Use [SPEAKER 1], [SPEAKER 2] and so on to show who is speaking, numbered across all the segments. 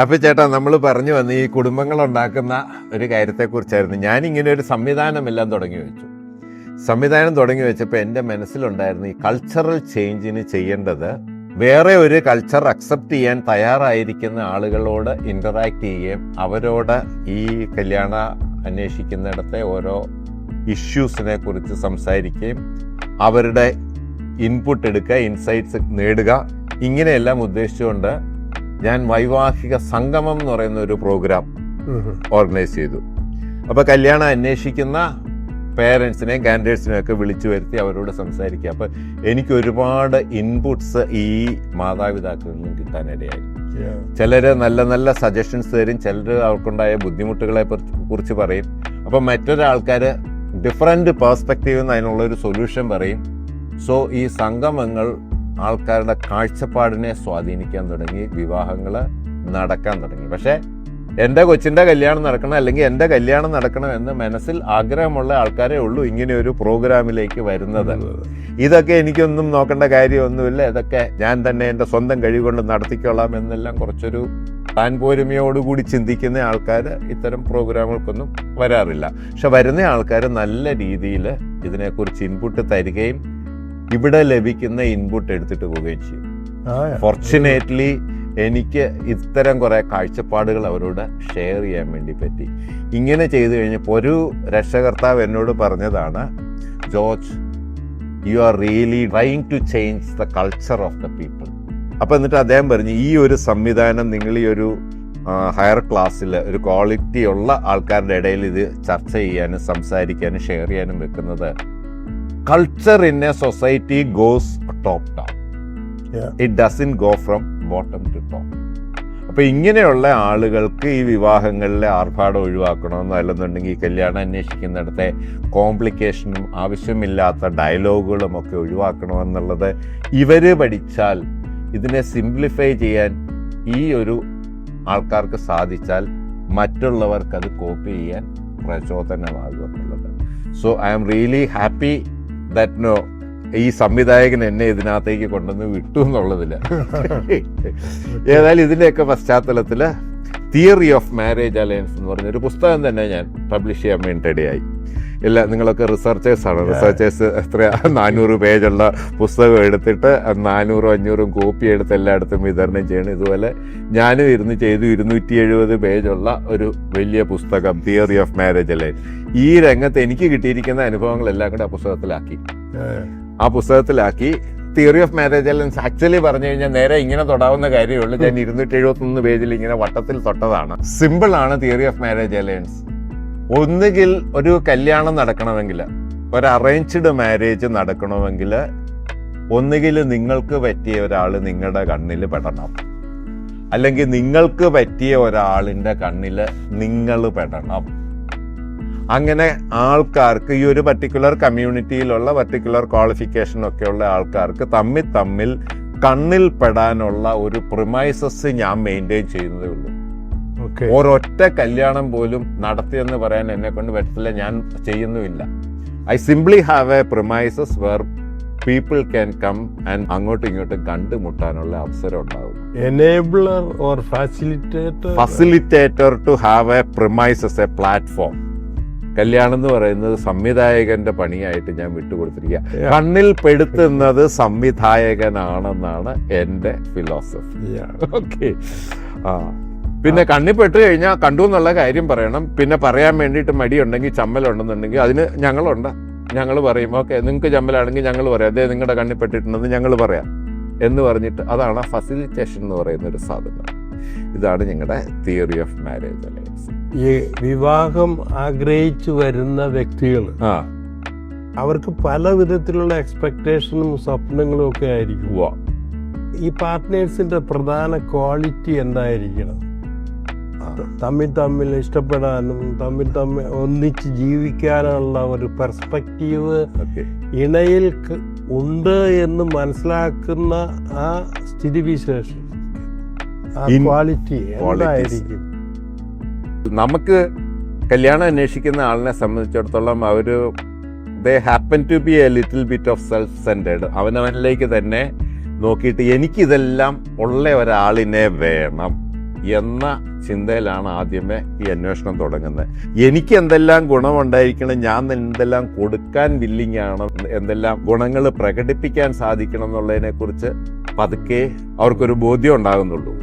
[SPEAKER 1] അപ്പൊ ചേട്ടാ, നമ്മൾ പറഞ്ഞു വന്ന് ഈ കുടുംബങ്ങൾ ഉണ്ടാക്കുന്ന ഒരു കാര്യത്തെക്കുറിച്ചായിരുന്നു. ഞാനിങ്ങനെ ഒരു സംവിധാനമെല്ലാം തുടങ്ങി വെച്ചു. സംവിധാനം തുടങ്ങി വെച്ചപ്പോൾ എൻ്റെ മനസ്സിലുണ്ടായിരുന്നു ഈ കൾച്ചറൽ ചേഞ്ചിന് ചെയ്യേണ്ടത് വേറെ ഒരു കൾച്ചർ അക്സെപ്റ്റ് ചെയ്യാൻ തയ്യാറായിരിക്കുന്ന ആളുകളോട് ഇന്ററാക്ട് ചെയ്യുകയും അവരോട് ഈ കല്യാണ അന്വേഷിക്കുന്നിടത്തെ ഓരോ ഇഷ്യൂസിനെ കുറിച്ച് സംസാരിക്കുകയും അവരുടെ ഇൻപുട്ട് എടുക്കുക, ഇൻസൈറ്റ്സ് നേടുക, ഇങ്ങനെയെല്ലാം ഉദ്ദേശിച്ചുകൊണ്ട് ഞാൻ വൈവാഹിക സംഗമം എന്ന് പറയുന്ന ഒരു പ്രോഗ്രാം ഓർഗനൈസ് ചെയ്തു. അപ്പോൾ കല്യാണം അന്വേഷിക്കുന്ന പേരൻസിനെയും കാൻഡിഡേറ്റ്സിനെയും ഒക്കെ വിളിച്ചു വരുത്തി അവരോട് സംസാരിക്കുക. അപ്പോൾ എനിക്ക് ഒരുപാട് ഇൻപുട്സ് ഈ മാതാപിതാക്കളിൽ നിന്നും കിട്ടാനിടയായി. ചിലർ നല്ല നല്ല സജഷൻസ് തരും, ചിലർ അവർക്കുണ്ടായ ബുദ്ധിമുട്ടുകളെ കുറിച്ച് പറയും. അപ്പം മറ്റൊരാൾക്കാർ ഡിഫറെൻറ്റ് പേഴ്സ്പെക്റ്റീവിൽ നിന്ന് അതിനുള്ളൊരു സൊല്യൂഷൻ പറയും. സോ ഈ സംഗമങ്ങൾ ആൾക്കാരുടെ കാഴ്ചപ്പാടിനെ സ്വാധീനിക്കാൻ തുടങ്ങി, വിവാഹങ്ങൾ നടക്കാൻ തുടങ്ങി. പക്ഷേ എൻ്റെ കൊച്ചിൻ്റെ കല്യാണം നടക്കണം, അല്ലെങ്കിൽ എൻ്റെ കല്യാണം നടക്കണം എന്ന് മനസ്സിൽ ആഗ്രഹമുള്ള ആൾക്കാരേ ഉള്ളൂ ഇങ്ങനെ ഒരു പ്രോഗ്രാമിലേക്ക് വരുന്നത്. ഇതൊക്കെ എനിക്കൊന്നും നോക്കേണ്ട കാര്യമൊന്നുമില്ല, ഇതൊക്കെ ഞാൻ തന്നെ എൻ്റെ സ്വന്തം കഴിവുകൊണ്ട് നടത്തിക്കൊള്ളാം എന്നെല്ലാം കുറച്ചൊരു താൻ പോരുമയോടുകൂടി ചിന്തിക്കുന്ന ആൾക്കാർ ഇത്തരം പ്രോഗ്രാമുകൾക്കൊന്നും വരാറില്ല. പക്ഷെ വരുന്ന ആൾക്കാർ നല്ല രീതിയിൽ ഇതിനെക്കുറിച്ച് ഇൻപുട്ട് തരികയും ഇവിടെ ലഭിക്കുന്ന ഇൻപുട്ട് എടുത്തിട്ട് പോവുകയും ചെയ്യും. ഫോർച്യുനേറ്റ്ലി എനിക്ക് ഇത്തരം കുറെ കാഴ്ചപ്പാടുകൾ അവരോട് ഷെയർ ചെയ്യാൻ വേണ്ടി പറ്റി. ഇങ്ങനെ ചെയ്തു കഴിഞ്ഞപ്പോൾ ഒരു രക്ഷകർത്താവ് എന്നോട് പറഞ്ഞതാണ്, George, you are really trying to change the culture of the people. അപ്പം എന്നിട്ട് അദ്ദേഹം പറഞ്ഞു, ഈ ഒരു സംവിധാനം നിങ്ങൾ ഈ ഒരു ഹയർ ക്ലാസ്സിൽ ഒരു ക്വാളിറ്റി ഉള്ള ആൾക്കാരുടെ ഇടയിൽ ഇത് ചർച്ച ചെയ്യാനും സംസാരിക്കാനും ഷെയർ ചെയ്യാനും വെക്കുന്നത്, culture in a society goes top down. It doesn't go from bottom to top. അപ്പോൾ ഇങ്ങനെയുള്ള ആളുകൾക്ക് ഈ വിവാഹങ്ങളിലെ ആർഭാടം ഒഴിവാക്കണമെന്നോ അല്ലെന്നുണ്ടെങ്കിൽ ഈ കല്യാണം അന്വേഷിക്കുന്നിടത്തെ കോംപ്ലിക്കേഷനും ആവശ്യമില്ലാത്ത ഡയലോഗുകളും ഒക്കെ ഒഴിവാക്കണമെന്നുള്ളത് ഇവർ പഠിച്ചാൽ, ഇതിനെ സിംപ്ലിഫൈ ചെയ്യാൻ ഈ ഒരു ആൾക്കാർക്ക് സാധിച്ചാൽ മറ്റുള്ളവർക്ക് അത് കോപ്പി ചെയ്യാൻ പ്രചോദനമാകും എന്നുള്ളത്. So I am really happy that no ഈ സംവിധായകൻ എന്നെ ഇതിനകത്തേക്ക് കൊണ്ടുവന്ന് വിട്ടു എന്നുള്ളതില്ല. ഏതായാലും ഇതിൻ്റെയൊക്കെ പശ്ചാത്തലത്തിൽ തിയറി ഓഫ് മാരേജ് അലയൻസ് എന്ന് പറഞ്ഞൊരു പുസ്തകം തന്നെ ഞാൻ പബ്ലിഷ് ചെയ്യാൻ വേണ്ടിയിടയായി. ഇല്ല, നിങ്ങളൊക്കെ റിസർച്ചേഴ്സാണ്. റിസർച്ചേഴ്സ് എത്ര 400 പേജുള്ള പുസ്തകം എടുത്തിട്ട് 400-500 കോപ്പി എടുത്ത് എല്ലായിടത്തും വിതരണം ചെയ്യണം. ഇതുപോലെ ഞാനും ഇരുന്ന് ചെയ്തു 270 പേജുള്ള ഒരു വലിയ പുസ്തകം തിയറി ഓഫ് മാരേജ് അല്ലേ. ഈ രംഗത്ത് എനിക്ക് കിട്ടിയിരിക്കുന്ന അനുഭവങ്ങളെല്ലാം കൂടെ ആ പുസ്തകത്തിലാക്കി theory of marriage alliance actually പറഞ്ഞു കഴിഞ്ഞാൽ നേരെ ഇങ്ങനെ തൊടാവുന്ന കാര്യമുള്ളൂ. ഞാൻ 271 പേജിൽ ഇങ്ങനെ വട്ടത്തിൽ തൊട്ടതാണ്. സിമ്പിളാണ് തിയറി ഓഫ് മാരേജ് അലയൻസ്. ഒന്നുകിൽ ഒരു കല്യാണം നടക്കണമെങ്കിൽ, ഒരു അറേഞ്ച്ഡ് മാരേജ് നടക്കണമെങ്കിൽ, ഒന്നുകിൽ നിങ്ങൾക്ക് പറ്റിയ ഒരാൾ നിങ്ങളുടെ കണ്ണിൽ പെടണം, അല്ലെങ്കിൽ നിങ്ങൾക്ക് പറ്റിയ ഒരാളിൻ്റെ കണ്ണിൽ നിങ്ങൾ പെടണം. അങ്ങനെ ആൾക്കാർക്ക് ഈ ഒരു പർട്ടിക്കുലർ കമ്മ്യൂണിറ്റിയിലുള്ള പർട്ടിക്കുലർ ക്വാളിഫിക്കേഷൻ ഒക്കെ ഉള്ള ആൾക്കാർക്ക് തമ്മിൽ കണ്ണിൽ പെടാനുള്ള ഒരു പ്രിമൈസസ് ഞാൻ മെയിൻറ്റെയിൻ ചെയ്യുന്നതേ ഉള്ളൂ. ഒരൊറ്റ കല്യാണം പോലും നടത്തിയെന്ന് പറയാൻ എന്നെ കൊണ്ട് പറ്റത്തില്ല, ഞാൻ ചെയ്യുന്നുമില്ല. I simply have a premises where people can come and അങ്ങോട്ടും ഇങ്ങോട്ടും കണ്ടുമുട്ടാനുള്ള അവസരം ഉണ്ടാവും.
[SPEAKER 2] Enabler or
[SPEAKER 1] facilitator to have a premises, a platform. കല്യാണം എന്ന് പറയുന്നത് സംവിധായകന്റെ പണിയായിട്ട് ഞാൻ വിട്ടുകൊടുത്തിരിക്കുക. കണ്ണിൽ പെടുത്തുന്നത് സംവിധായകനാണെന്നാണ് എൻ്റെ ഫിലോസഫി. ഓക്കെ. പിന്നെ കണ്ണിപ്പെട്ട് കഴിഞ്ഞാൽ കണ്ടു എന്നുള്ള കാര്യം പറയണം. പിന്നെ പറയാൻ വേണ്ടിയിട്ട് മടിയുണ്ടെങ്കിൽ, ചമ്മലുണ്ടെന്നുണ്ടെങ്കിൽ അതിന് ഞങ്ങളുണ്ട്. ഞങ്ങൾ പറയും, ഓക്കെ നിങ്ങൾക്ക് ചമ്മലാണെങ്കിൽ ഞങ്ങൾ പറയാം, അതേ നിങ്ങളുടെ കണ്ണിപ്പെട്ടിട്ടുണ്ടെന്ന് ഞങ്ങൾ പറയാം എന്ന് പറഞ്ഞിട്ട്, അതാണ് ഫെസിലിറ്റേഷൻ എന്ന് പറയുന്ന ഒരു സാധനം. ഇതാണ് ഞങ്ങളുടെ തിയറി ഓഫ് മാരേജ് അലയൻസ്.
[SPEAKER 2] ഈ വിവാഹം ആഗ്രഹിച്ചു വരുന്ന വ്യക്തികൾ അവർക്ക് പല വിധത്തിലുള്ള എക്സ്പെക്ടേഷനും സ്വപ്നങ്ങളും ഒക്കെ ആയിരിക്കും. ഈ പാർട്ട്നേഴ്സിന്റെ പ്രധാന ക്വാളിറ്റി എന്തായിരിക്കണം? തമ്മിൽ ഇഷ്ടപ്പെടാനും തമ്മിൽ ഒന്നിച്ച് ജീവിക്കാനുള്ള ഒരു പെർസ്പെക്റ്റീവ് ഇണയിൽ ഉണ്ട് എന്ന് മനസ്സിലാക്കുന്ന ആ സ്ഥിതിവിശേഷം, ആ ക്വാളിറ്റി എന്തായിരിക്കും?
[SPEAKER 1] നമുക്ക് കല്യാണം അന്വേഷിക്കുന്ന ആളിനെ സംബന്ധിച്ചിടത്തോളം they happen to be a little bit of self-centered. അവനവനിലേക്ക് തന്നെ നോക്കിയിട്ട് എനിക്കിതെല്ലാം ഉള്ള ഒരാളിനെ വേണം എന്ന ചിന്തയിലാണ് ആദ്യമേ ഈ അന്വേഷണം തുടങ്ങുന്നത്. എനിക്ക് എന്തെല്ലാം ഗുണമുണ്ടായിരിക്കണം, ഞാൻ എന്തെല്ലാം കൊടുക്കാൻ വില്ലിങ് ആണ്, എന്തെല്ലാം ഗുണങ്ങൾ പ്രകടിപ്പിക്കാൻ സാധിക്കണം എന്നുള്ളതിനെക്കുറിച്ച് പതുക്കെ അവർക്കൊരു ബോധ്യം ഉണ്ടാകുന്നുള്ളൂ.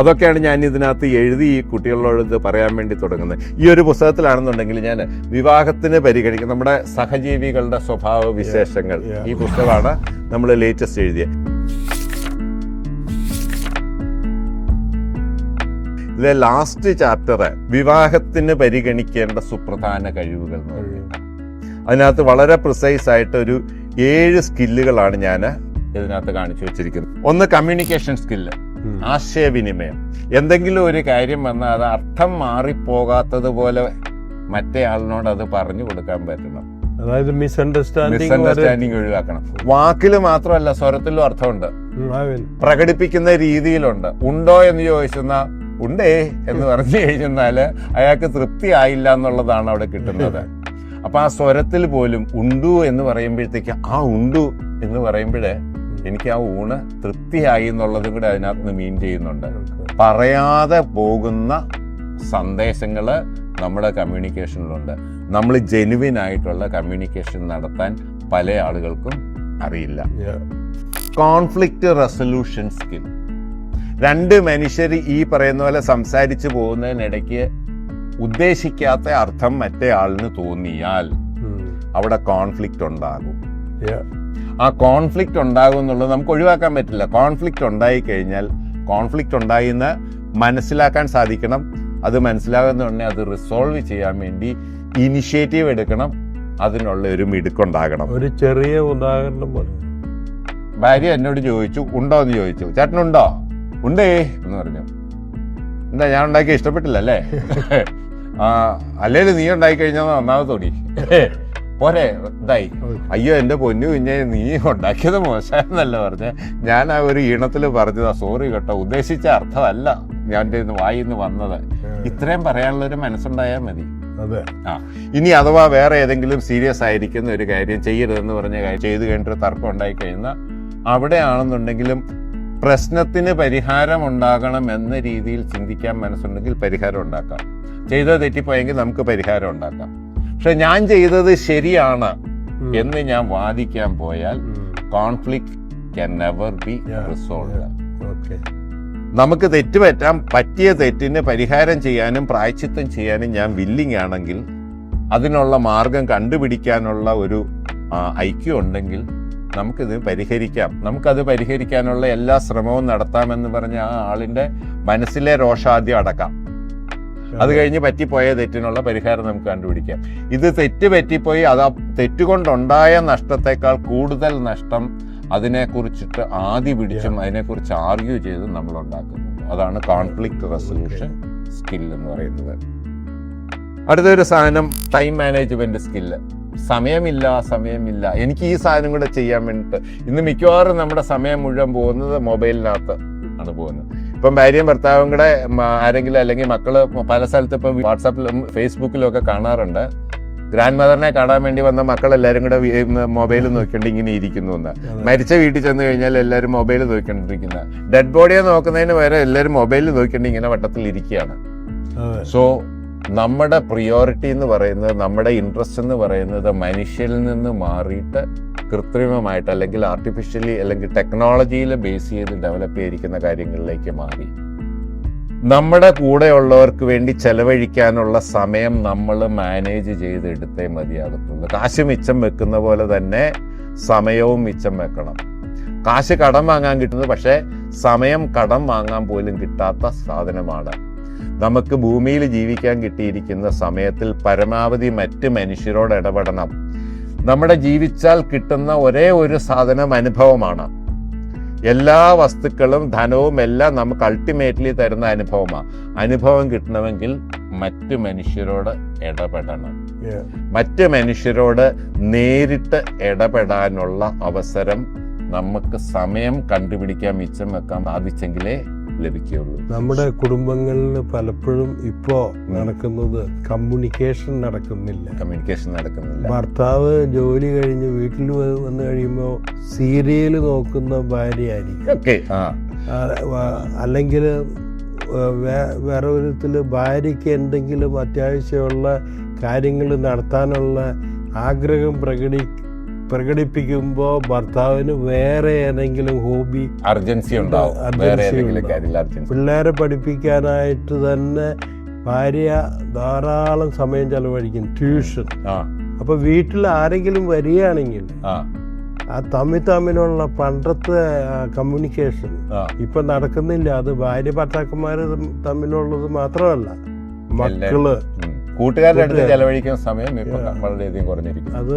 [SPEAKER 1] അതൊക്കെയാണ് ഞാൻ ഇതിനകത്ത് എഴുതി ഈ കുട്ടികളോട് പറയാൻ വേണ്ടി തുടങ്ങുന്നത്. ഈ ഒരു പുസ്തകത്തിലാണെന്നുണ്ടെങ്കിൽ ഞാൻ വിവാഹത്തിന് പരിഗണിക്കുന്ന നമ്മുടെ സഹജീവികളുടെ സ്വഭാവ വിശേഷങ്ങൾ, ഈ പുസ്തകമാണ് നമ്മൾ ലേറ്റസ്റ്റ് എഴുതിയത്. ഇതിലെ ലാസ്റ്റ് ചാപ്റ്റർ വിവാഹത്തിന് പരിഗണിക്കേണ്ട സുപ്രധാന കഴിവുകൾ എന്ന് പറയുന്നത്. അതിനകത്ത് വളരെ പ്രിസൈസ് ആയിട്ട് ഒരു 7 സ്കില്ലുകളാണ് ഞാൻ ഇതിനകത്ത് കാണിച്ചു വെച്ചിരിക്കുന്നത്. ഒന്ന്, കമ്മ്യൂണിക്കേഷൻ സ്കില്ല്, ആശയവിനിമയം. എന്തെങ്കിലും ഒരു കാര്യം വന്നാൽ അത് അർത്ഥം മാറിപ്പോകാത്തതുപോലെ മറ്റേ ആളിനോട് അത് പറഞ്ഞു കൊടുക്കാൻ പറ്റണം.
[SPEAKER 2] അതായത്
[SPEAKER 1] മിസ്അണ്ടർസ്റ്റാൻഡിങ് ഒഴിവാക്കണം. വാക്കില് മാത്രമല്ല, സ്വരത്തിലും അർത്ഥമുണ്ട്, പ്രകടിപ്പിക്കുന്ന രീതിയിലുണ്ട്. ഉണ്ടോ എന്ന് ചോദിച്ചെന്നാ ഉണ്ടേ എന്ന് പറഞ്ഞു കഴിഞ്ഞാല് അയാൾക്ക് തൃപ്തി ആയില്ല എന്നുള്ളതാണ് അവിടെ കിട്ടുന്നത്. അപ്പൊ ആ സ്വരത്തിൽ പോലും ഉണ്ടു എന്ന് പറയുമ്പോഴത്തേക്ക് ആ ഉണ്ടു എന്ന് പറയുമ്പോഴേ എനിക്ക് ആ ഊണ് തൃപ്തിയായി എന്നുള്ളതും കൂടെ അതിനകത്ത് മീൻ ചെയ്യുന്നുണ്ട്. പറയാതെ പോകുന്ന സന്ദേശങ്ങള് നമ്മുടെ കമ്മ്യൂണിക്കേഷനിലുണ്ട്. നമ്മൾ ജെനുവിൻ ആയിട്ടുള്ള കമ്മ്യൂണിക്കേഷൻ നടത്താൻ പല ആളുകൾക്കും അറിയില്ല. Conflict resolution skill. 2 മനുഷ്യർ ഈ പറയുന്ന പോലെ സംസാരിച്ചു പോകുന്നതിനിടയ്ക്ക് ഉദ്ദേശിക്കാത്ത അർത്ഥം മറ്റേ ആളിന് തോന്നിയാൽ അവിടെ കോൺഫ്ലിക്റ്റ് ഉണ്ടാകും. ആ കോൺഫ്ലിക്റ്റ് ഉണ്ടാകും എന്നുള്ളത് നമുക്ക് ഒഴിവാക്കാൻ പറ്റില്ല. കോൺഫ്ലിക്റ്റ് ഉണ്ടായി കഴിഞ്ഞാൽ കോൺഫ്ലിക്റ്റ് ഉണ്ടായിന്ന് മനസ്സിലാക്കാൻ സാധിക്കണം. അത് മനസ്സിലാകുന്ന അത് റിസോൾവ് ചെയ്യാൻ വേണ്ടി ഇനിഷ്യേറ്റീവ് എടുക്കണം. അതിനുള്ള ഒരു മിടുക്കുണ്ടാകണം.
[SPEAKER 2] ഒരു ചെറിയ ഉദാഹരണം പോലെ,
[SPEAKER 1] ഭാര്യ എന്നോട് ചോദിച്ചു, ഉണ്ടോ എന്ന് ചോദിച്ചു. ചേട്ടനുണ്ടോ? ഉണ്ടേ എന്ന് പറഞ്ഞു. എന്താ, ഞാൻ ഉണ്ടാക്കി ഇഷ്ടപ്പെട്ടില്ല അല്ലേ? അല്ലേലും നീ ഉണ്ടാക്കി കഴിഞ്ഞാൽ ഒന്നാമത്തോടി പോരെ ഇതായി. അയ്യോ എന്റെ പൊന്നു കുഞ്ഞെ, നീ ഉണ്ടാക്കിയത് മോശമെന്നല്ല പറഞ്ഞേ, ഞാൻ ആ ഒരു ഈണത്തിൽ പറഞ്ഞതാ, സോറി കേട്ടോ, ഉദ്ദേശിച്ച അർത്ഥമല്ല ഞാൻ വായിന്ന് വന്നത്. ഇത്രയും പറയാനുള്ള ഒരു മനസ്സുണ്ടായാൽ മതി. ഇനി അഥവാ വേറെ ഏതെങ്കിലും സീരിയസ് ആയിരിക്കുന്ന ഒരു കാര്യം ചെയ്യരുതെന്ന് പറഞ്ഞ കാര്യം ചെയ്തു കഴിഞ്ഞിട്ട് തർക്കം ഉണ്ടായി കഴിയുന്ന അവിടെയാണെന്നുണ്ടെങ്കിലും പ്രശ്നത്തിന് പരിഹാരം ഉണ്ടാകണം എന്ന രീതിയിൽ ചിന്തിക്കാൻ മനസ്സുണ്ടെങ്കിൽ പരിഹാരം ഉണ്ടാക്കാം. ചെയ്തത് തെറ്റിപ്പോയെങ്കിൽ നമുക്ക് പരിഹാരം ഉണ്ടാക്കാം. പക്ഷെ ഞാൻ ചെയ്തത് ശരിയാണ് എന്ന് ഞാൻ വാദിക്കാൻ പോയാൽ conflict can never be resolved. നമുക്ക് തെറ്റ് പറ്റാം. പറ്റിയ തെറ്റിന് പരിഹാരം ചെയ്യാനും പ്രായശ്ചിത്തം ചെയ്യാനും ഞാൻ വില്ലിങ് ആണെങ്കിൽ, അതിനുള്ള മാർഗം കണ്ടുപിടിക്കാനുള്ള ഒരു ഐക്യം ഉണ്ടെങ്കിൽ നമുക്കിത് പരിഹരിക്കാം. നമുക്കത് പരിഹരിക്കാനുള്ള എല്ലാ ശ്രമവും നടത്താമെന്ന് പറഞ്ഞ ആ ആളിന്റെ മനസ്സിലെ രോഷാദ്യം അടക്കാം. അത് കഴിഞ്ഞ് പറ്റിപ്പോയ തെറ്റിനുള്ള പരിഹാരം നമുക്ക് കണ്ടുപിടിക്കാം. ഇത് തെറ്റ് പറ്റിപ്പോയി, അത് ആ തെറ്റുകൊണ്ടുണ്ടായ നഷ്ടത്തെക്കാൾ കൂടുതൽ നഷ്ടം അതിനെക്കുറിച്ചിട്ട് ആദ്യ പിടിച്ചും അതിനെക്കുറിച്ച് ആർഗ്യൂ ചെയ്ത് നമ്മൾ ഉണ്ടാക്കുന്നത്. അതാണ് കോൺഫ്ലിക്റ്റ് റെസൊല്യൂഷൻ സ്കിൽ എന്ന് പറയുന്നത്. അടുത്തൊരു സാധനം ടൈം മാനേജ്മെന്റ് സ്കില്ല്. സമയമില്ല, എനിക്ക് ഈ സാധനം കൂടെ ചെയ്യാൻ വേണ്ടിയിട്ട്. ഇന്ന് മിക്കവാറും നമ്മുടെ സമയം മുഴുവൻ പോകുന്നത് മൊബൈലിനകത്ത് ആണ് പോകുന്നത്. ഇപ്പം ഭാര്യയും ഭർത്താവും കൂടെ ആരെങ്കിലും അല്ലെങ്കിൽ മക്കള് പല സ്ഥലത്ത് ഇപ്പം വാട്സാപ്പിലും ഫേസ്ബുക്കിലും ഒക്കെ കാണാറുണ്ട്. ഗ്രാൻഡ് മദറിനെ കാണാൻ വേണ്ടി വന്ന മക്കളെല്ലാരും കൂടെ മൊബൈൽ നോക്കിക്കൊണ്ട് ഇങ്ങനെ ഇരിക്കുന്നു എന്ന്. മരിച്ച വീട്ടിൽ ചെന്ന് കഴിഞ്ഞാൽ എല്ലാവരും മൊബൈൽ നോക്കിക്കൊണ്ടിരിക്കുന്ന, ഡെഡ് ബോഡിയെ നോക്കുന്നതിന് വരെ എല്ലാവരും മൊബൈൽ നോക്കിക്കൊണ്ട് ഇങ്ങനെ വട്ടത്തിൽ ഇരിക്കുകയാണ്. സോ നമ്മുടെ പ്രിയോറിറ്റി എന്ന് പറയുന്നത്, നമ്മുടെ ഇൻട്രസ്റ്റ് എന്ന് പറയുന്നത് മനുഷ്യരിൽ നിന്ന് മാറിയിട്ട് കൃത്രിമമായിട്ട് അല്ലെങ്കിൽ ആർട്ടിഫിഷ്യലി അല്ലെങ്കിൽ ടെക്നോളജിയിൽ ബേസ് ചെയ്ത് ഡെവലപ്പ് ചെയ്തിരിക്കുന്ന കാര്യങ്ങളിലേക്ക് മാറി. നമ്മുടെ കൂടെയുള്ളവർക്ക് വേണ്ടി ചെലവഴിക്കാനുള്ള സമയം നമ്മൾ മാനേജ് ചെയ്തെടുത്തേ മതിയാകത്തുള്ളൂ. കാശ് മിച്ചം വെക്കുന്ന പോലെ തന്നെ സമയവും മിച്ചം വെക്കണം. കാശ് കടം വാങ്ങാൻ കിട്ടുന്നത്, പക്ഷേ സമയം കടം വാങ്ങാൻ പോലും കിട്ടാത്ത സാധനമാണ്. നമുക്ക് ഭൂമിയിൽ ജീവിക്കാൻ കിട്ടിയിരിക്കുന്ന സമയത്തിൽ പരമാവധി മറ്റ് മനുഷ്യരോട് ഇടപെടണം. നമ്മുടെ ജീവിച്ചാൽ കിട്ടുന്ന ഒരേ ഒരു സാധനം അനുഭവമാണ്. എല്ലാ വസ്തുക്കളും ധനവും എല്ലാം നമുക്ക് അൾട്ടിമേറ്റ്ലി തരുന്ന അനുഭവമാണ്. അനുഭവം കിട്ടണമെങ്കിൽ മറ്റ് മനുഷ്യരോട് ഇടപെടണം. മറ്റ് മനുഷ്യരോട് നേരിട്ട് ഇടപെടാനുള്ള അവസരം നമുക്ക് സമയം കണ്ടുപിടിക്കാൻ മിച്ചം വെക്കാൻ സാധിച്ചെങ്കിലേ ലഭിക്കുകയുള്ളൂ.
[SPEAKER 2] നമ്മുടെ കുടുംബങ്ങളിൽ പലപ്പോഴും ഇപ്പോ നടക്കുന്നത് കമ്മ്യൂണിക്കേഷൻ നടക്കുന്നില്ല. ഭർത്താവ് ജോലി കഴിഞ്ഞ് വീട്ടിൽ വന്നു കഴിയുമ്പോൾ സീരിയൽ നോക്കുന്ന ഭാര്യയായിരിക്കും, അല്ലെങ്കിൽ വേറെ വിധത്തിൽ ഭാര്യയ്ക്ക് എന്തെങ്കിലും അത്യാവശ്യമുള്ള കാര്യങ്ങൾ നടത്താനുള്ള ആഗ്രഹം പ്രകടിപ്പിക്കുമ്പോൾ ഭർത്താവിന് വേറെ ഏതെങ്കിലും ഹോബി
[SPEAKER 1] അർജൻസി ഉണ്ടാവും.
[SPEAKER 2] പിള്ളേരെ പഠിപ്പിക്കാനായിട്ട് തന്നെ ഭാര്യ ധാരാളം സമയം ചെലവഴിക്കും, ട്യൂഷൻ. അപ്പൊ വീട്ടിൽ ആരെങ്കിലും വരികയാണെങ്കിൽ ആ തമ്മിലുള്ള പണ്ടത്തെ കമ്മ്യൂണിക്കേഷൻ ഇപ്പൊ നടക്കുന്നില്ല. അത് ഭാര്യ ഭർത്താക്കന്മാര് തമ്മിലുള്ളത് മാത്രമല്ല, മക്കള്
[SPEAKER 1] കൂട്ടുകാരുടെ അടുത്ത് ചെലവഴിക്കുന്ന സമയം ഇപ്പൊ വളരെയധികം കുറഞ്ഞിരിക്കും.
[SPEAKER 2] അത്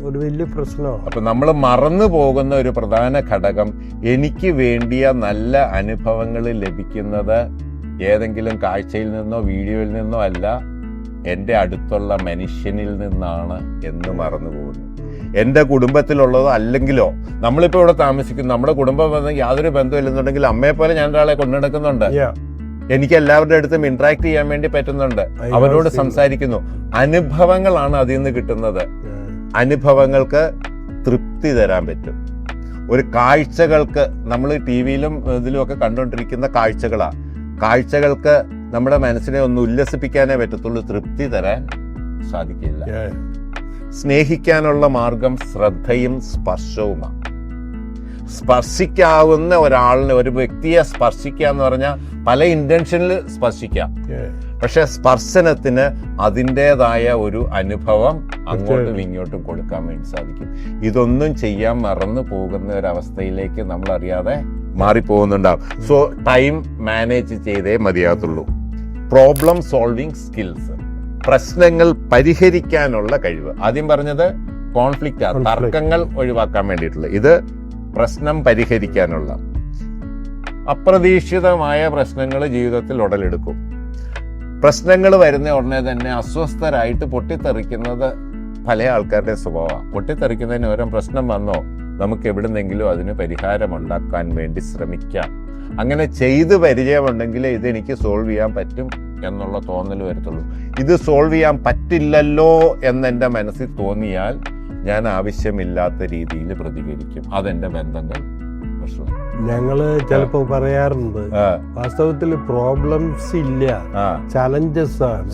[SPEAKER 2] ഒരു വലിയ പ്രശ്നമാണ്.
[SPEAKER 1] അപ്പൊ നമ്മൾ മറന്നു പോകുന്ന ഒരു പ്രധാന ഘടകം, എനിക്ക് വേണ്ടിയ നല്ല അനുഭവങ്ങൾ ലഭിക്കുന്നത് ഏതെങ്കിലും കാഴ്ചയിൽ നിന്നോ വീഡിയോയിൽ നിന്നോ അല്ല, എൻ്റെ അടുത്തുള്ള മനുഷ്യനിൽ നിന്നാണ് എന്ന് മറന്നു പോകുന്നു. എൻ്റെ കുടുംബത്തിലുള്ളതോ അല്ലെങ്കിലോ, നമ്മളിപ്പോൾ ഇവിടെ താമസിക്കുന്നു, നമ്മുടെ കുടുംബം യാതൊരു ബന്ധമില്ലെന്നുണ്ടെങ്കിൽ അമ്മയെ പോലെ ഞാൻ ഒരാളെ കൊണ്ടുനടക്കുന്നുണ്ട്. എനിക്ക് എല്ലാവരുടെ അടുത്തും ഇന്ററാക്ട് ചെയ്യാൻ വേണ്ടി പറ്റുന്നുണ്ട്, അവരോട് സംസാരിക്കുന്നു. അനുഭവങ്ങളാണ് അതിൽ നിന്ന് കിട്ടുന്നത്. അനുഭവങ്ങൾക്ക് തൃപ്തി തരാൻ പറ്റും. ഒരു കാഴ്ചകൾക്ക്, നമ്മൾ ടി വിയിലും ഇതിലും ഒക്കെ കണ്ടുകൊണ്ടിരിക്കുന്ന കാഴ്ചകൾക്ക് നമ്മുടെ മനസ്സിനെ ഒന്ന് ഉല്ലസിപ്പിക്കാനേ പറ്റത്തുള്ളൂ, തൃപ്തി തരാൻ സാധിക്കില്ല. സ്നേഹിക്കാനുള്ള മാർഗം ശ്രദ്ധയും സ്പർശവുമാണ്. സ്പർശിക്കാവുന്ന ഒരു വ്യക്തിയെ സ്പർശിക്കുക എന്ന് പറഞ്ഞാൽ പല ഇന്റൻഷനിൽ സ്പർശിക്കാം, പക്ഷെ സ്പർശനത്തിന് അതിൻ്റെതായ ഒരു അനുഭവം അങ്ങോട്ടും ഇങ്ങോട്ടും കൊടുക്കാൻ വേണ്ടി സാധിക്കും. ഇതൊന്നും ചെയ്യാൻ മറന്നു പോകുന്ന ഒരവസ്ഥയിലേക്ക് നമ്മൾ അറിയാതെ മാറിപ്പോകുന്നുണ്ടാവും. സോ ടൈം മാനേജ് ചെയ്തേ മതിയാകത്തുള്ളൂ. പ്രോബ്ലം സോൾവിങ് സ്കിൽസ്, പ്രശ്നങ്ങൾ പരിഹരിക്കാനുള്ള കഴിവ്. ആദ്യം പറഞ്ഞത് കോൺഫ്ലിക്റ്റ്, തർക്കങ്ങൾ ഒഴിവാക്കാൻ വേണ്ടിയിട്ടുള്ള. ഇത് പ്രശ്നം പരിഹരിക്കാനുള്ള. അപ്രതീക്ഷിതമായ പ്രശ്നങ്ങൾ ജീവിതത്തിൽ ഉടലെടുക്കും. പ്രശ്നങ്ങൾ വരുന്ന ഉടനെ തന്നെ അസ്വസ്ഥരായിട്ട് പൊട്ടിത്തെറിക്കുന്നത് പല ആൾക്കാരുടെ സ്വഭാവമാണ്. പൊട്ടിത്തെറിക്കുന്നതിന് ഓരോ പ്രശ്നം വന്നോ, നമുക്ക് എവിടുന്നെങ്കിലും അതിന് പരിഹാരമുണ്ടാക്കാൻ വേണ്ടി ശ്രമിക്കാം. അങ്ങനെ ചെയ്ത് പരിചയമുണ്ടെങ്കിൽ ഇതെനിക്ക് സോൾവ് ചെയ്യാൻ പറ്റും എന്നുള്ള തോന്നൽ വരത്തുള്ളൂ. ഇത് സോൾവ് ചെയ്യാൻ പറ്റില്ലല്ലോ എന്നെൻ്റെ മനസ്സിൽ തോന്നിയാൽ ഞാൻ ആവശ്യമില്ലാത്ത രീതിയിൽ പ്രതികരിക്കും. അതെന്റെ ബന്ധങ്ങൾ പ്രശ്നം.
[SPEAKER 2] ഞങ്ങള് ചിലപ്പോ പറയാറുണ്ട്, വാസ്തവത്തിൽ പ്രോബ്ലംസ് ഇല്ല, ചലഞ്ചസ് ആണ്.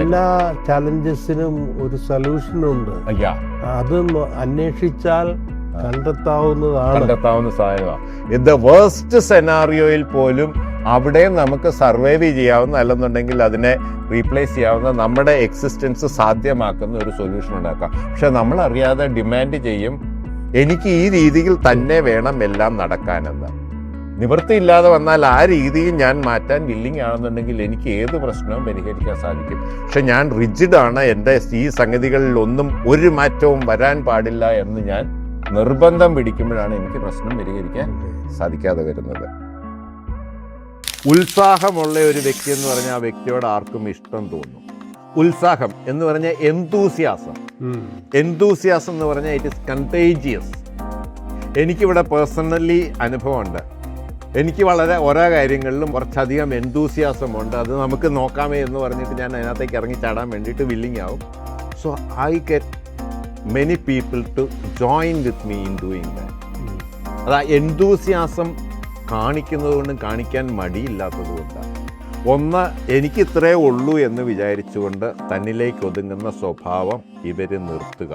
[SPEAKER 2] എല്ലാ ചലഞ്ചസിനും ഒരു സൊല്യൂഷൻ ഉണ്ട്. അത് അന്വേഷിച്ചാൽ കണ്ടെത്താവുന്ന സാധനമാണ്. ഇത് വേഴ്സ്റ്റ് സെനാറിയോയിൽ പോലും അവിടെ നമുക്ക് സർവൈവ് ചെയ്യാവുന്ന, അല്ലെന്നുണ്ടെങ്കിൽ അതിനെ റീപ്ലേസ് ചെയ്യാവുന്ന, നമ്മുടെ എക്സിസ്റ്റൻസ് സാധ്യമാക്കുന്ന ഒരു സൊല്യൂഷൻ ഉണ്ടാക്കാം. പക്ഷെ നമ്മൾ അറിയാതെ ഡിമാൻഡ് ചെയ്യും, എനിക്ക് ഈ രീതിയിൽ തന്നെ വേണം എല്ലാം നടക്കാനെന്ന്. നിവൃത്തിയില്ലാതെ വന്നാൽ ആ രീതിയിൽ ഞാൻ മാറ്റാൻ വില്ലിങ് ആണെന്നുണ്ടെങ്കിൽ എനിക്ക് ഏത് പ്രശ്നവും പരിഹരിക്കാൻ സാധിക്കും. പക്ഷെ ഞാൻ റിജിഡാണ്, എൻ്റെ ഈ സംഗതികളിൽ ഒന്നും ഒരു മാറ്റവും വരാൻ പാടില്ല എന്ന് ഞാൻ നിർബന്ധം പിടിക്കുമ്പോഴാണ് എനിക്ക് പ്രശ്നം പരിഹരിക്കാൻ സാധിക്കാതെ വരുന്നത്. ഉത്സാഹമുള്ള ഒരു വ്യക്തി എന്ന് പറഞ്ഞാൽ ആ വ്യക്തിയോട് ആർക്കും ഇഷ്ടം തോന്നും. ഉത്സാഹം എന്ന് പറഞ്ഞാൽ എന്തൂസിയാസം എന്ന് പറഞ്ഞാൽ ഇറ്റ് ഇസ് കണ്ടേജിയസ്. എനിക്കിവിടെ പേഴ്സണലി അനുഭവമുണ്ട്. എനിക്ക് വളരെ ഓരോ കാര്യങ്ങളിലും കുറച്ചധികം എന്തൂസിയാസമുണ്ട്. അത് നമുക്ക് നോക്കാമേ എന്ന് പറഞ്ഞിട്ട് ഞാൻ അതിനകത്തേക്ക് ഇറങ്ങി ചാടാൻ വേണ്ടിയിട്ട് വില്ലിങ് ആവും. So I get many people to join with me in doing that. അതാ എന്തൂസിയാസം കാണിക്കുന്നത് കൊണ്ടും കാണിക്കാൻ മടിയില്ലാത്തത് കൊണ്ടാണ്. ഒന്ന്, എനിക്ക് ഇത്രേ ഉള്ളൂ എന്ന് വിചാരിച്ചുകൊണ്ട് തന്നിലേക്ക് ഒതുങ്ങുന്ന സ്വഭാവം ഇവർ നിർത്തുക.